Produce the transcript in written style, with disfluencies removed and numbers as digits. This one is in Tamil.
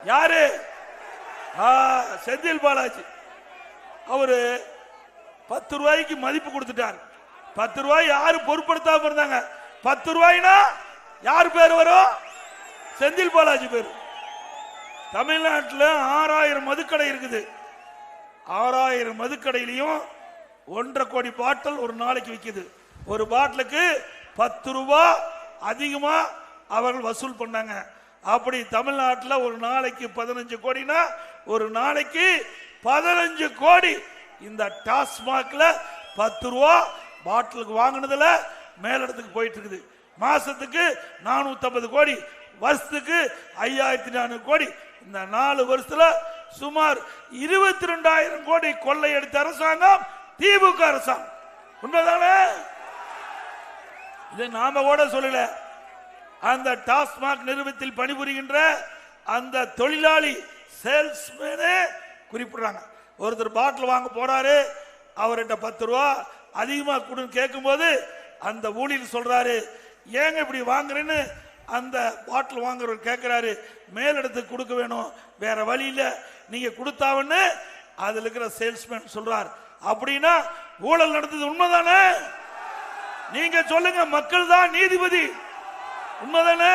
யாரு? செந்தில் பாலாஜி. அவரு 10 ரூபாய்க்கு மதிப்பு கொடுத்துட்டார். 10 ரூபாய் யாரு பொருட்படுத்தாம இருந்தாங்க? 10 ரூபாய்னா யார் பேர் வரும்? செந்தில் பாலாஜி பேர். தமிழ்நாட்டில் 6000 மதுக்கடை இருக்குது. 6000 மதுக்கடையிலையும் 1.5 கோடி பாட்டில் ஒரு நாளைக்கு விற்குது. ஒரு பாட்டிலுக்கு 10 ரூபாய் அதிகமா அவர்கள் வசூல் பண்ணாங்க. அப்படி தமிழ்நாட்டில் ஒரு நாளைக்கு 15 கோடினா ஒரு நாளைக்கு 15 கோடி இந்த டாஸ்மாக்ல 10 ரூபா பாட்டிலுக்கு வாங்கினதுல மேலிடத்துக்கு போயிட்டு இருக்குது. மாசத்துக்கு 450 கோடி, வருஷத்துக்கு 5400 கோடி. இந்த 4 வருஷத்துல சுமார் 22,000 கோடி கொள்ளை எடுத்த அரசாங்கம் திமுக அரசாங்கம். உண்மைதானே? இது நாம கூட சொல்லல. அந்த டாஸ்மாக் நிறுவனத்தில் பணிபுரிகின்ற அந்த தொழிலாளி சேல்ஸ்மேனே குறிப்பிடுறாங்க. ஒருத்தர் பாட்டில் வாங்க போறாரு, அவர்கிட்ட 10 ரூபா அதிகமா கொடுன்னு கேட்கும் போது அந்த ஊழியர் சொல்றாரு, ஏங்க இப்படி வாங்குறேன்னு அந்த பாட்டில் வாங்குறவர் கேட்கிறாரு. மேலிடத்துக்கு கொடுக்க வேணும், வேற வழி இல்ல, நீங்க கொடுத்தாவன்னு அதுல இருக்கிற சேல்ஸ்மேன் சொல்றார். அப்படின்னா ஊழல் நடந்தது உண்மைதானே? நீங்க சொல்லுங்க, மக்கள் தான் நீதிபதி. உண்மைதானே?